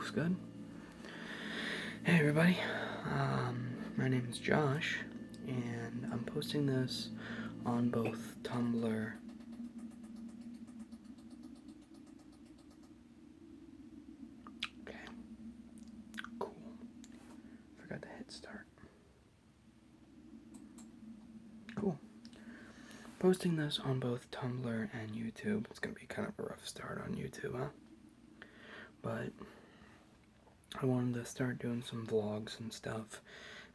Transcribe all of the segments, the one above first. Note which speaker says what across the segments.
Speaker 1: looks good. Hey everybody, my name is Josh, and I'm posting this on both Tumblr. Okay, cool. Forgot to hit start. Cool. Posting this on both Tumblr and YouTube. It's gonna be kind of a rough start on YouTube, huh? But I wanted to start doing some vlogs and stuff,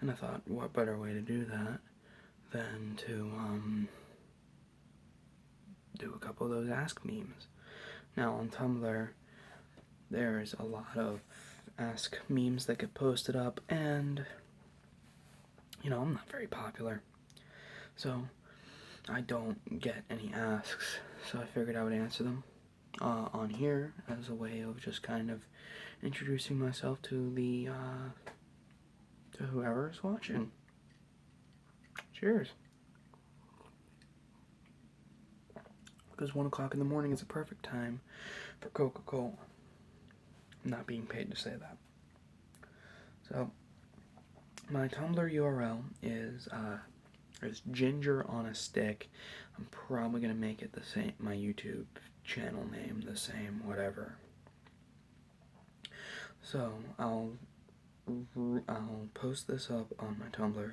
Speaker 1: and I thought, what better way to do that than to do a couple of those Ask memes. Now on Tumblr, there's a lot of Ask memes that get posted up, and I'm not very popular, so I don't get any asks, so I figured I would answer them on here as a way of just kind of introducing myself to to whoever is watching. Cheers. Because 1 o'clock in the morning is a perfect time for Coca-Cola. I'm not being paid to say that. So, my Tumblr URL is Ginger on a Stick. I'm probably going to make it the same, my YouTube channel name the same, whatever. So, I'll post this up on my Tumblr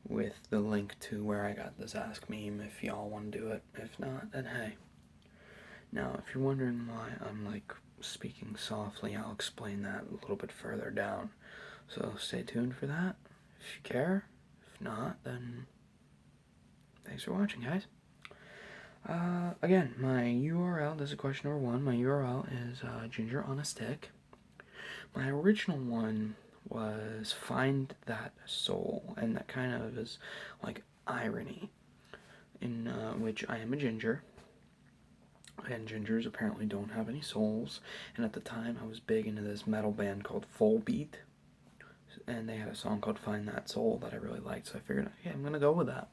Speaker 1: with the link to where I got this Ask meme if y'all want to do it. If not, then hey. Now, if you're wondering why I'm speaking softly, I'll explain that a little bit further down. So stay tuned for that if you care. If not, then thanks for watching, guys. Again, my URL, this is question number 1. My URL is Ginger on a Stick. My original one was Find That Soul, and that kind of is like irony, in which I am a ginger, and gingers apparently don't have any souls, and at the time I was big into this metal band called Full Beat, and they had a song called Find That Soul that I really liked, so I figured, okay, I'm gonna go with that.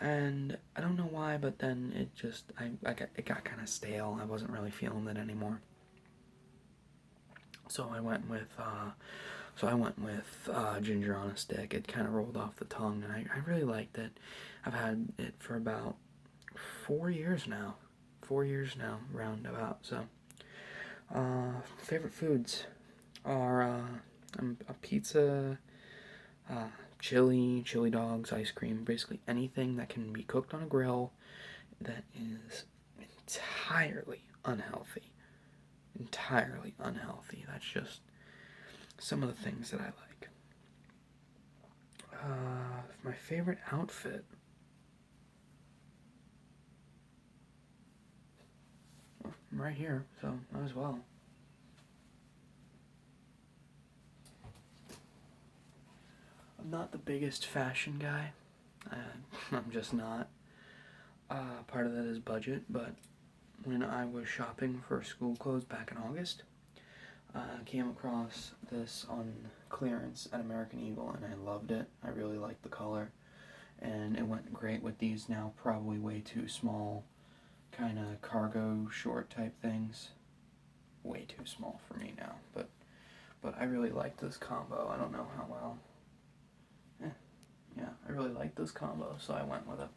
Speaker 1: And I don't know why, but then it just, it got kind of stale. I wasn't really feeling it anymore. So I went with Ginger on a Stick. It kind of rolled off the tongue, and I really liked it. I've had it for about 4 years now. 4 years now, roundabout. So, favorite foods are a pizza, chili dogs, ice cream, basically anything that can be cooked on a grill that is entirely unhealthy. Entirely unhealthy. That's just some of the things that I like. My favorite outfit. I'm right here, so might as well. I'm not the biggest fashion guy. I'm just not. Part of that is budget, but when I was shopping for school clothes back in August, I came across this on clearance at American Eagle, and I loved it. I really liked the color, and it went great with these now probably way too small kind of cargo short type things. Way too small for me now, but I really liked this combo. I don't know how well. Yeah, I really liked this combo, so I went with it.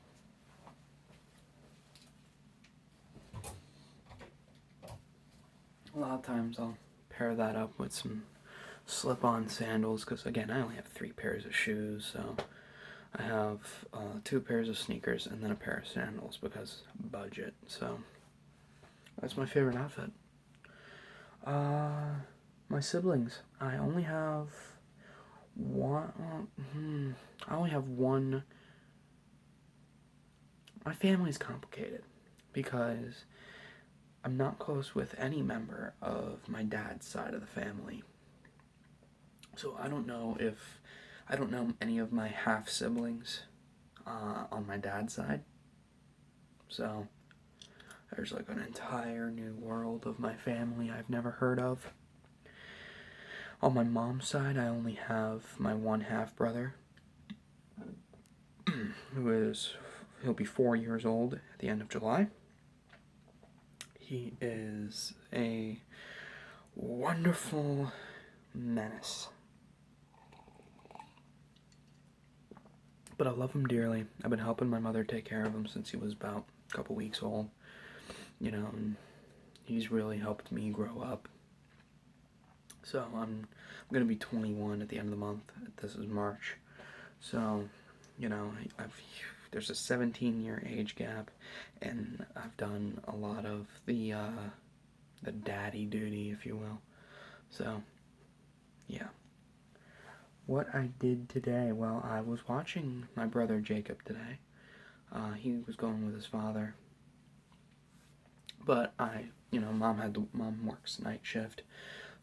Speaker 1: A lot of times I'll pair that up with some slip-on sandals, because again, I only have 3 pairs of shoes, so I have 2 pairs of sneakers and then a pair of sandals because budget. So that's my favorite outfit. My siblings, I only have one. I only have one. My family's complicated because I'm not close with any member of my dad's side of the family. So I don't know any of my half siblings on my dad's side. So there's like an entire new world of my family I've never heard of. On my mom's side, I only have my one half brother, he'll be 4 years old at the end of July. He is a wonderful menace. But I love him dearly. I've been helping my mother take care of him since he was about a couple weeks old. And he's really helped me grow up. So I'm going to be 21 at the end of the month. This is March. So, there's a 17-year age gap, and I've done a lot of the daddy duty, if you will. So, yeah. What I did today, well, I was watching my brother Jacob today. He was going with his father. But Mom works night shift,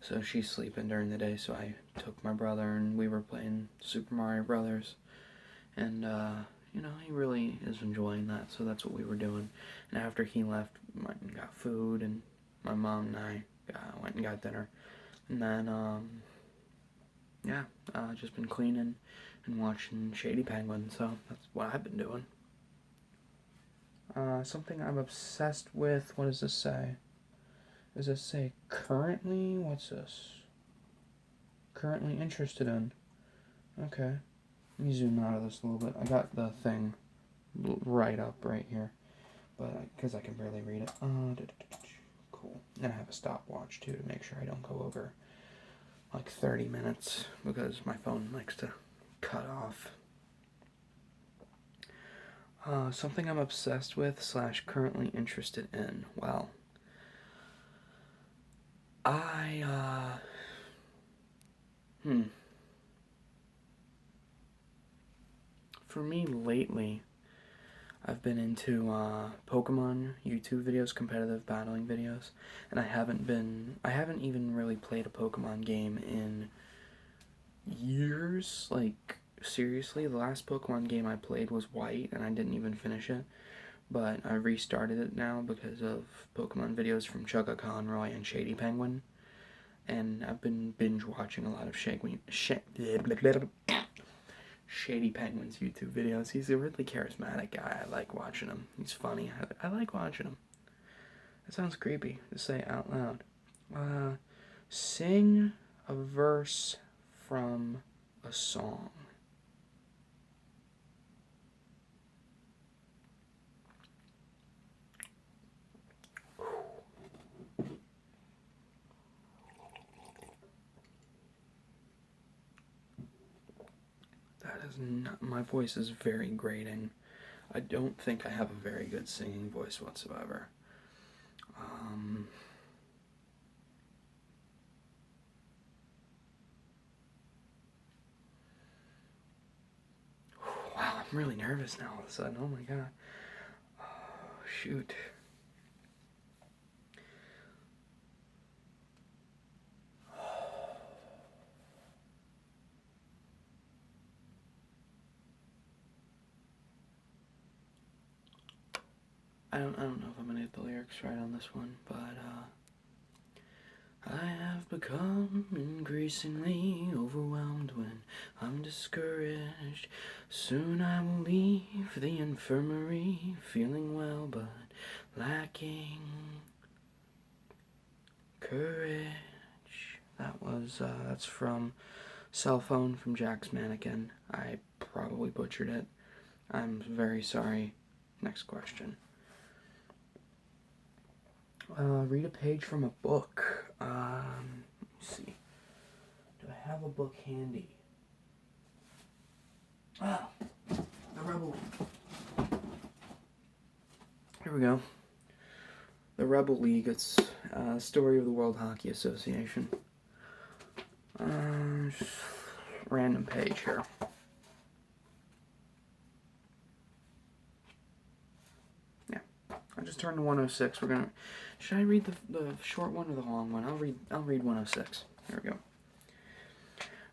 Speaker 1: so she's sleeping during the day, so I took my brother and we were playing Super Mario Brothers. And, he really is enjoying that, so that's what we were doing. And after he left, we went and got food, and my mom and I went and got dinner. And then, just been cleaning and watching Shady Penguin, so that's what I've been doing. Something I'm obsessed with, what does this say? Does this say currently? What's this? Currently interested in. Okay. Let me zoom out of this a little bit. I got the thing right up right here, but because I can barely read it. Cool. And I have a stopwatch too to make sure I don't go over like 30 minutes because my phone likes to cut off. Something I'm obsessed with / currently interested in. Well, For me lately, I've been into Pokemon YouTube videos, competitive battling videos, and I haven't even really played a Pokemon game in years. Like, seriously, the last Pokemon game I played was White, and I didn't even finish it. But I restarted it now because of Pokemon videos from Chugga Conroy and Shady Penguin. And I've been binge watching a lot of Shady Penguin's YouTube videos. He's a really charismatic guy. I like watching him. He's funny. I like watching him. That sounds creepy to say out loud. Sing a verse from a song. My voice is very grating. I don't think I have a very good singing voice whatsoever. Wow, I'm really nervous now all of a sudden. Oh my god. Oh, shoot. I don't know if I'm gonna get the lyrics right on this one, but I have become increasingly overwhelmed when I'm discouraged. Soon I will leave the infirmary, feeling well but lacking courage. That's from Cell Phone from Jack's Mannequin. I probably butchered it. I'm very sorry. Next question. Read a page from a book. Let me see. Do I have a book handy? Ah, The Rebel. Here we go. The Rebel League. It's a story of the World Hockey Association. Just random page here. I just turned to 106. Should I read the short one or the long one? I'll read 106. There we go.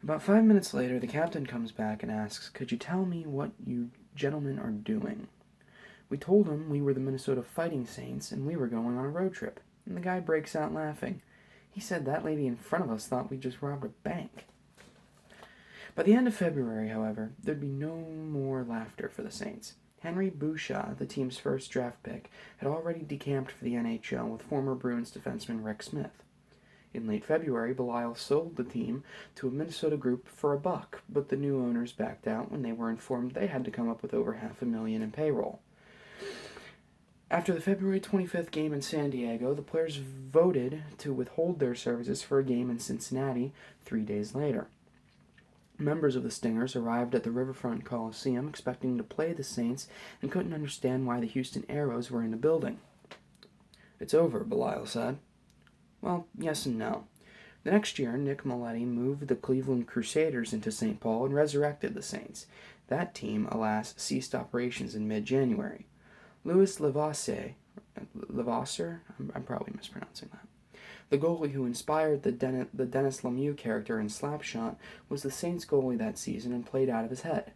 Speaker 1: About 5 minutes later, the captain comes back and asks, "Could you tell me what you gentlemen are doing?" We told him we were the Minnesota Fighting Saints and we were going on a road trip. And the guy breaks out laughing. He said that lady in front of us thought we just robbed a bank. By the end of February, however, there'd be no more laughter for the Saints. Henry Bouchard, the team's first draft pick, had already decamped for the NHL with former Bruins defenseman Rick Smith. In late February, Belial sold the team to a Minnesota group for $1, but the new owners backed out when they were informed they had to come up with over $500,000 in payroll. After the February 25th game in San Diego, the players voted to withhold their services for a game in Cincinnati 3 days later. Members of the Stingers arrived at the Riverfront Coliseum expecting to play the Saints and couldn't understand why the Houston Aeros were in the building. "It's over," Belial said. Well, yes and no. The next year, Nick Maletti moved the Cleveland Crusaders into St. Paul and resurrected the Saints. That team, alas, ceased operations in mid-January. Louis Levasseur, I'm probably mispronouncing that. The goalie who inspired the Dennis Lemieux character in Slapshot was the Saints goalie that season and played out of his head.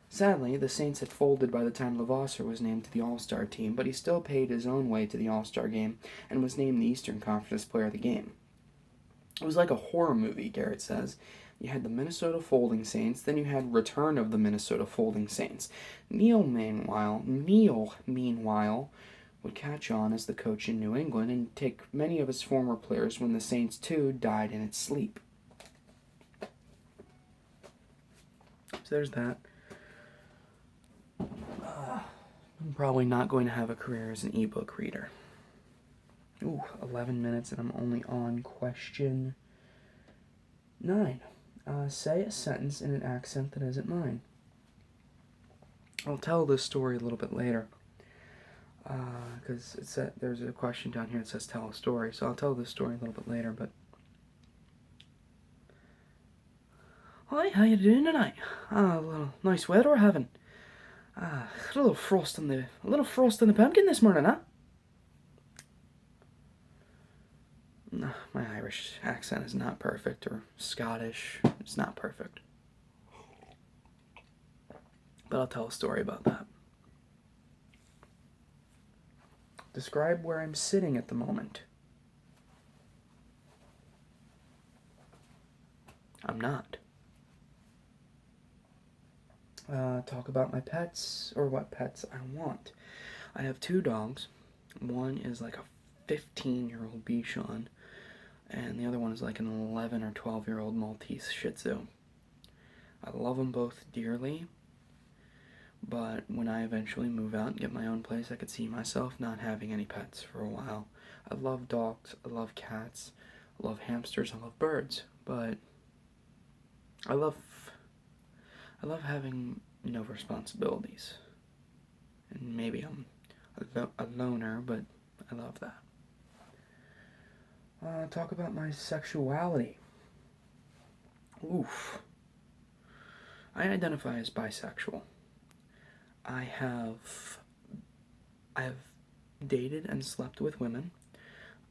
Speaker 1: Sadly, the Saints had folded by the time Levasseur was named to the All-Star team, but he still paid his own way to the All-Star game and was named the Eastern Conference Player of the Game. It was like a horror movie, Garrett says. You had the Minnesota Folding Saints, then you had Return of the Minnesota Folding Saints. Neil, meanwhile, would catch on as the coach in New England and take many of his former players when the Saints, too, died in its sleep. So there's that. I'm probably not going to have a career as an ebook reader. 11 minutes and I'm only on question 9. Say a sentence in an accent that isn't mine. I'll tell this story a little bit later. Because there's a question down here that says tell a story. So I'll tell this story a little bit later, but... Hi, how you doing tonight? A little nice weather we're having. A little frost in the pumpkin this morning, huh? No, my Irish accent is not perfect, or Scottish. It's not perfect. But I'll tell a story about that. Describe where I'm sitting at the moment. I'm not. Talk about my pets, or what pets I want. I have 2 dogs. One is like a 15-year-old Bichon, and the other one is like an 11 or 12-year-old Maltese Shih Tzu. I love them both dearly, but when I eventually move out and get my own place, I could see myself not having any pets for a while. I love dogs, I love cats, I love hamsters, I love birds, but I love having no responsibilities. And maybe I'm a loner, but I love that. Talk about my sexuality. Oof. I identify as bisexual. I have dated and slept with women.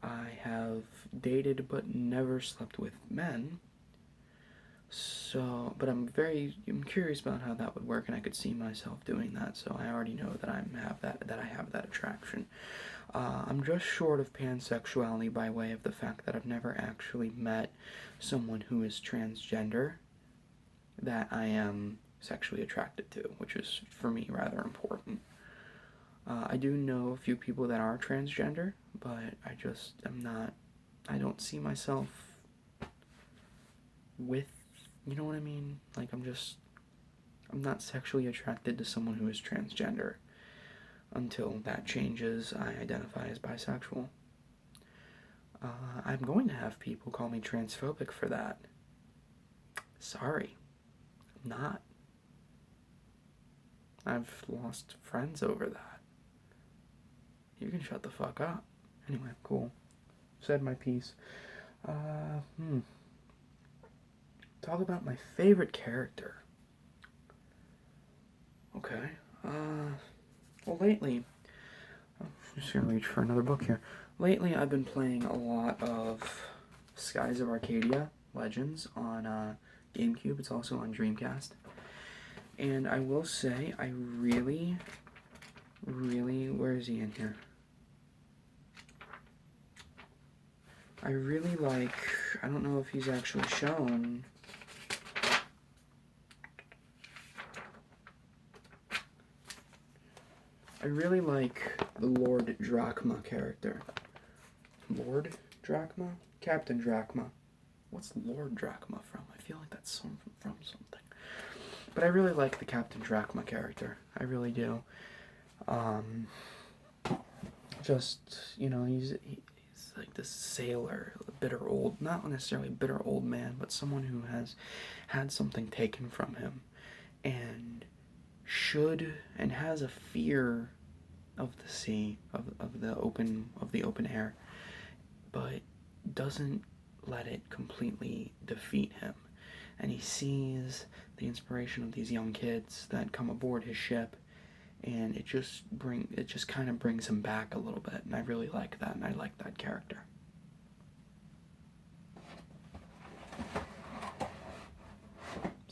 Speaker 1: I have dated but never slept with men. So, but I'm curious about how that would work, and I could see myself doing that. So I already know that I have that attraction. I'm just short of pansexuality by way of the fact that I've never actually met someone who is transgender that I am sexually attracted to, which is, for me, rather important. I do know a few people that are transgender, but I don't see myself with, you know what I mean? Like, I'm not sexually attracted to someone who is transgender. Until that changes, I identify as bisexual. I'm going to have people call me transphobic for that. Sorry. I'm not. I've lost friends over that. You can shut the fuck up. Anyway, cool. Said my piece. Talk about my favorite character. Okay. Well, lately, I'm just gonna reach for another book here. Lately, I've been playing a lot of Skies of Arcadia Legends on GameCube. It's also on Dreamcast. And I will say, I really, where is he in here? I really like, I don't know if he's actually shown. I really like the Lord Drachma character. Lord Drachma? Captain Drachma. What's Lord Drachma from? I feel like that's from something. But I really like the Captain Drachma character. I really do. He's like this sailor, a bitter old, not necessarily a bitter old man, but someone who has had something taken from him and has a fear of the sea, of the open air, but doesn't let it completely defeat him. And he sees the inspiration of these young kids that come aboard his ship, and it just kind of brings him back a little bit, and I really like that, and I like that character.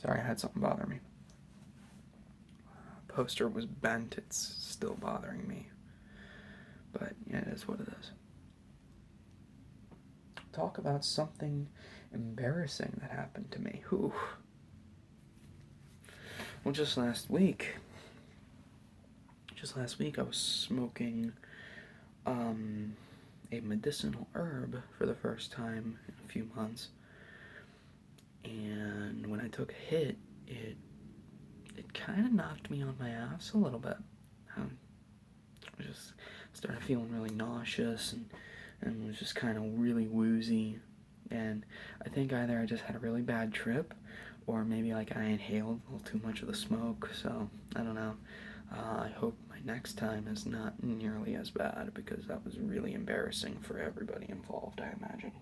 Speaker 1: Sorry, I had something bother me. Poster was bent, it's still bothering me. But yeah, it is what it is. Talk about something embarrassing that happened to me. Whew. Well, just last week I was smoking a medicinal herb for the first time in a few months. And when I took a hit, it kind of knocked me on my ass a little bit. I just started feeling really nauseous and was just kind of really woozy. And I think either I just had a really bad trip, or maybe like I inhaled a little too much of the smoke. So I don't know. I hope my next time is not nearly as bad, because that was really embarrassing for everybody involved, I imagine.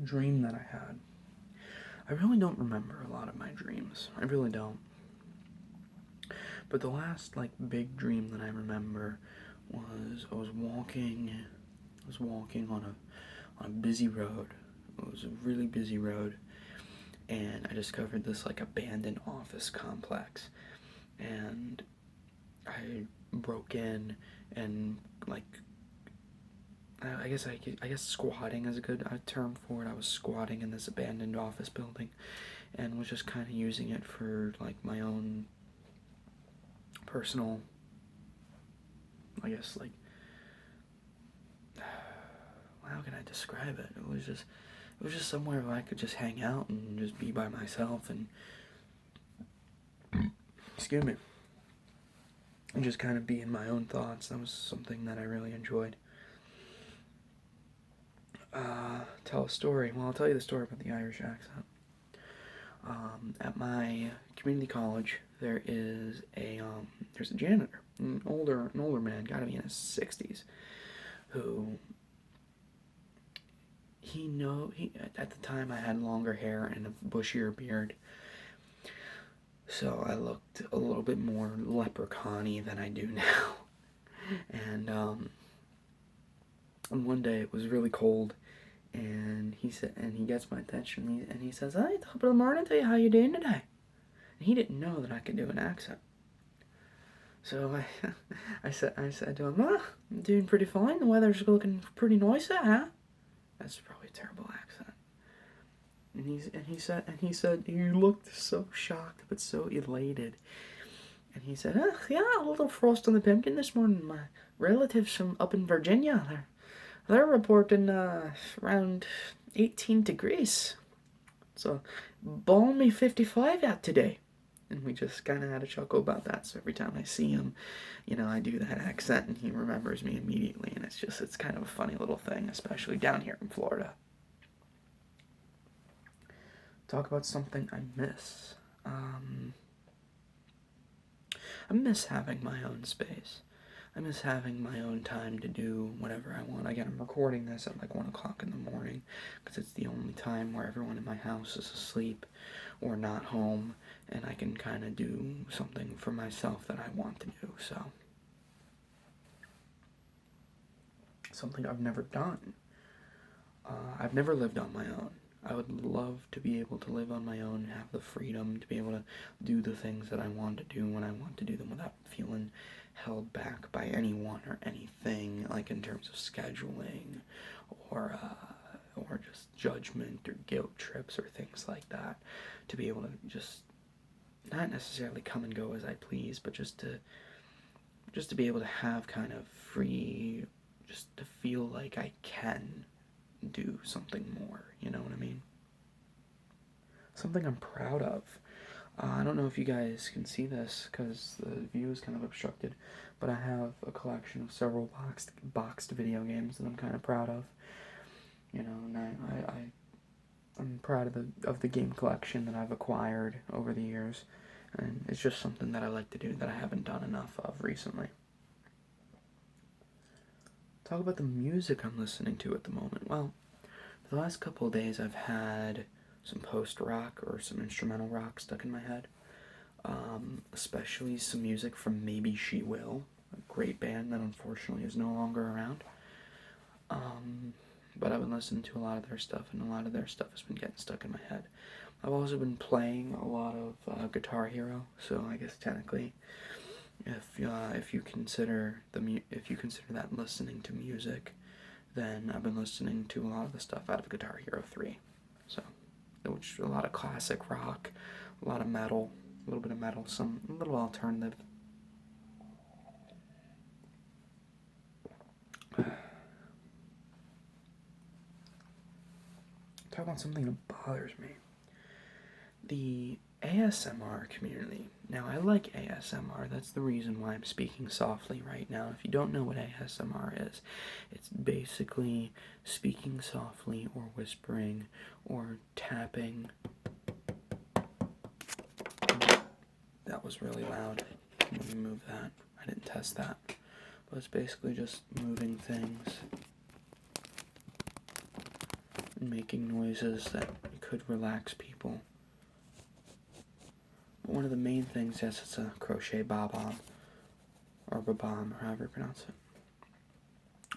Speaker 1: Dream that I had. I really don't remember a lot of my dreams. I really don't. But the last big dream that I remember was I was walking on a busy road. It was a really busy road, and I discovered this abandoned office complex, and I broke in and I guess squatting is a good term for it. I was squatting in this abandoned office building and was just kind of using it for my own personal, how can I describe it? It was just somewhere where I could just hang out and just be by myself and excuse me, and just kind of be in my own thoughts. That was something that I really enjoyed. Tell a story. Well, I'll tell you the story about the Irish accent. At my community college, there's a janitor, an older man, gotta be in his 60s, who at the time I had longer hair and a bushier beard, so I looked a little bit more leprechaun-y than I do now. And one day it was really cold, and he gets my attention, and he says, "Hey, top of the morning to you, how you doing today?" And he didn't know that I could do an accent. So I said to him, I'm doing pretty fine. The weather's looking pretty nice out, huh? That's probably a terrible accent. And he said he looked so shocked but so elated. And he said, yeah, a little frost on the pumpkin this morning. My relatives from up in Virginia, they're reporting around 18 degrees. So balmy 55 out today. And we just kind of had a chuckle about that. So every time I see him, I do that accent, and he remembers me immediately. And it's kind of a funny little thing, especially down here in Florida. Talk about something I miss. I miss having my own space. I miss having my own time to do whatever I want. Again, I'm recording this at 1 o'clock in the morning because it's the only time where everyone in my house is asleep or not home, and I can kind of do something for myself that I want to do. So, something I've never done. I've never lived on my own. I would love to be able to live on my own, have the freedom to be able to do the things that I want to do when I want to do them without feeling held back by anyone or anything, like in terms of scheduling or just judgment or guilt trips or things like that, to be able to just not necessarily come and go as I please, but just to be able to have kind of free, just to feel like I can do something more, you know what I mean? Something I'm proud of. I don't know if you guys can see this because the view is kind of obstructed, but I have a collection of several boxed video games that I'm kind of proud of. You know, and I'm proud of the game collection that I've acquired over the years, and it's just something that I like to do that I haven't done enough of recently. Talk about the music I'm listening to at the moment. Well, the last couple of days I've had some post-rock or some instrumental rock stuck in my head. Especially some music from Maybe She Will, a great band that unfortunately is no longer around. But I've been listening to a lot of their stuff, and a lot of their stuff has been getting stuck in my head. I've also been playing a lot of Guitar Hero, so I guess technically, if you consider that listening to music, then I've been listening to a lot of the stuff out of Guitar Hero 3. So, which a lot of classic rock, a lot of metal, a little bit of metal, some a little alternative. Talk about something that bothers me. The ASMR community. Now, I like ASMR. That's the reason why I'm speaking softly right now. If you don't know what ASMR is, it's basically speaking softly or whispering or tapping. That was really loud. Let me move that. I didn't test that. But it's basically just moving things and making noises that could relax people. But one of the main things is it's a crochet bob-omb, or bob-omb, or however you pronounce it.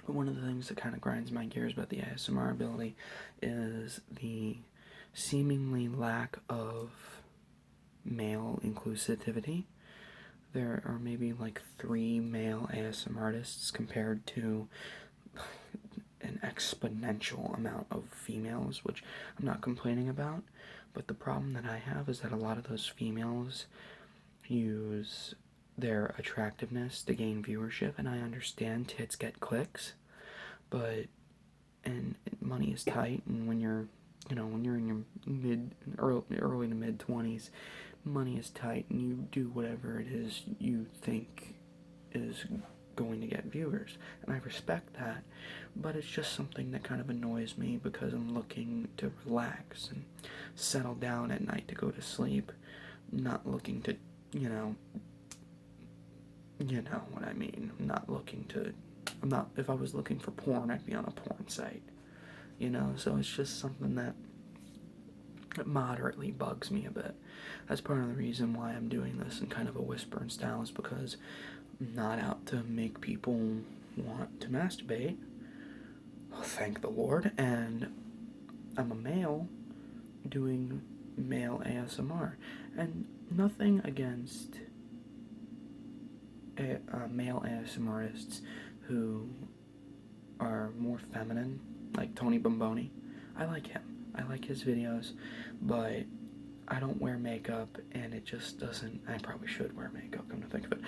Speaker 1: But one of the things that kind of grinds my gears about the ASMR ability is the seemingly lack of male inclusivity. There are maybe like 3 male ASMR artists compared to an exponential amount of females, which I'm not complaining about, but the problem that I have is that a lot of those females use their attractiveness to gain viewership, and I understand tits get clicks, but and money is tight, and when you're in your early to mid 20s, money is tight, and you do whatever it is you think is going to get viewers, and I respect that, but it's just something that kind of annoys me because I'm looking to relax and settle down at night to go to sleep, not looking to, you know what I mean, if I was looking for porn, I'd be on a porn site, so it's just something that moderately bugs me a bit. That's part of the reason why I'm doing this in kind of a whispering style, is because I'm not out to make people want to masturbate. Thank the Lord. And I'm a male doing male ASMR. And nothing against male ASMR artists who are more feminine, like Tony Bomboni. I like him. I like his videos, but I don't wear makeup, and it just doesn't. I probably should wear makeup, come to think of it,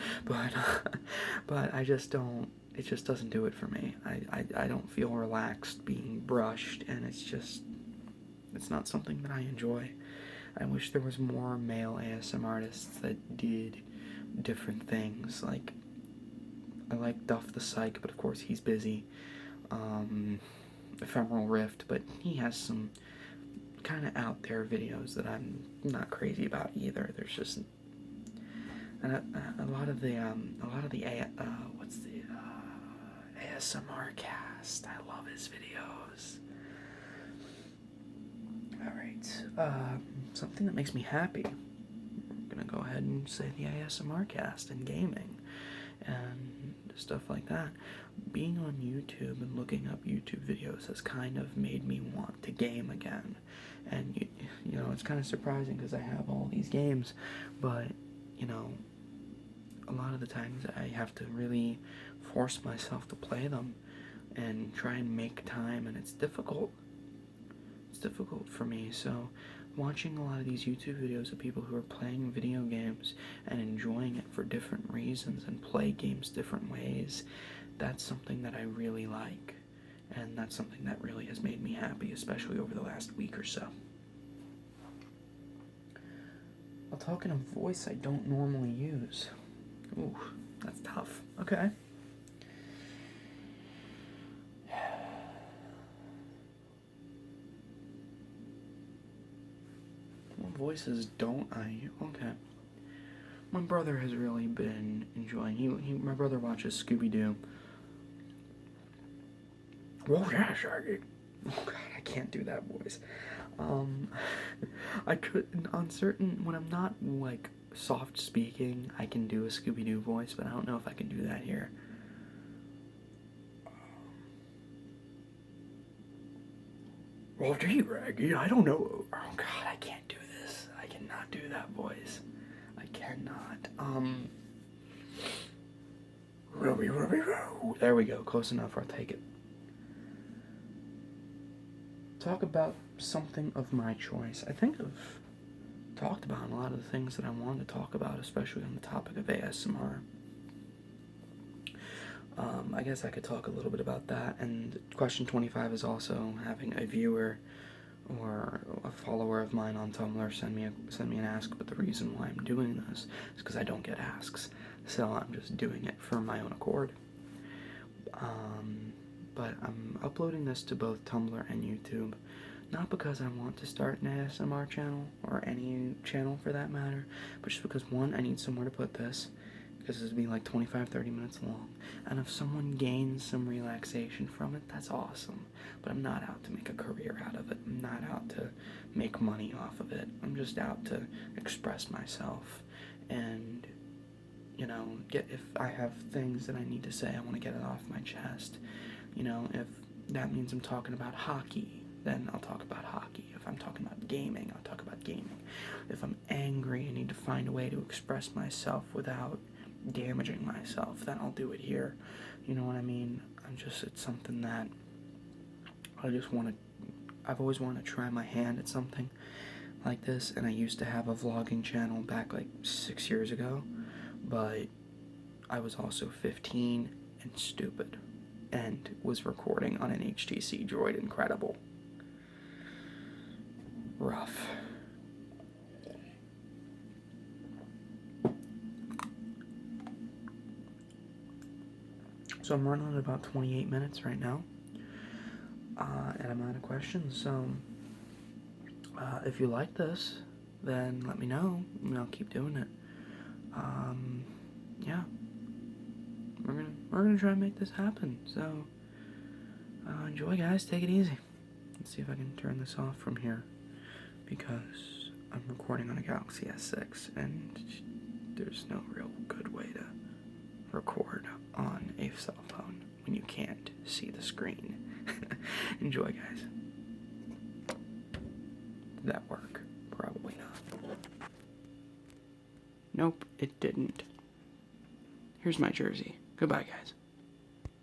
Speaker 1: but I just don't. It just doesn't do it for me. I don't feel relaxed being brushed, and it's not something that I enjoy. I wish there was more male ASMR artists that did different things. Like, I like Duff the Psych, but of course he's busy. Ephemeral Rift, but he has some kind of out there videos that I'm not crazy about either. There's just a lot of the ASMR cast. I love his videos. All right, something that makes me happy. I'm gonna go ahead and say the ASMR cast and gaming and stuff like that. Being on YouTube and looking up YouTube videos has kind of made me want to game again. And, it's kind of surprising because I have all these games, but, a lot of the times I have to really force myself to play them and try and make time, and it's difficult. It's difficult for me, so watching a lot of these YouTube videos of people who are playing video games and enjoying it for different reasons and play games different ways, that's something that I really like, and that's something that really has made me happy, especially over the last week or so. I'll talk in a voice I don't normally use. Ooh, that's tough. Okay. What voices don't I? Okay. My brother has really been enjoying. My brother watches Scooby-Doo. Oh yeah, Shaggy. Oh God, I can't do that voice. I could on certain when I'm not like soft speaking, I can do a Scooby-Doo voice, but I don't know if I can do that here. Well, gee, Raggy, I don't know. Oh God, I can't do this. I cannot do that voice. I cannot. Ruby, Ruby, Roo. There we go. Close enough. I'll take it. Talk about something of my choice. I think I've talked about a lot of the things that I wanted to talk about, especially on the topic of ASMR. I guess I could talk a little bit about that. And question 25 is also having a viewer or a follower of mine on Tumblr send me an ask. But the reason why I'm doing this is because I don't get asks, so I'm just doing it for my own accord. But I'm uploading this to both Tumblr and YouTube, not because I want to start an ASMR channel, or any channel for that matter, but just because, one, I need somewhere to put this, because this will be like 25-30 minutes long, and if someone gains some relaxation from it, that's awesome, but I'm not out to make a career out of it. I'm not out to make money off of it. I'm just out to express myself, and, you know, if I have things that I need to say, I want to get it off my chest. You know, if that means I'm talking about hockey, then I'll talk about hockey. If I'm talking about gaming, I'll talk about gaming. If I'm angry and need to find a way to express myself without damaging myself, then I'll do it here. You know what I mean? It's something that I've always wanted to try my hand at something like this, and I used to have a vlogging channel back like 6 years ago, but I was also 15 and stupid, and was recording on an HTC Droid Incredible. Rough. So I'm running at about 28 minutes right now, and I'm out of questions, so if you like this, then let me know, and I'll keep doing it. Yeah. We're gonna try and make this happen. So enjoy, guys. Take it easy. Let's see if I can turn this off from here, because I'm recording on a Galaxy S6, and there's no real good way to record on a cell phone when you can't see the screen. Enjoy, guys. Did that work? Probably not. Nope, it didn't. Here's my jersey. Goodbye, guys.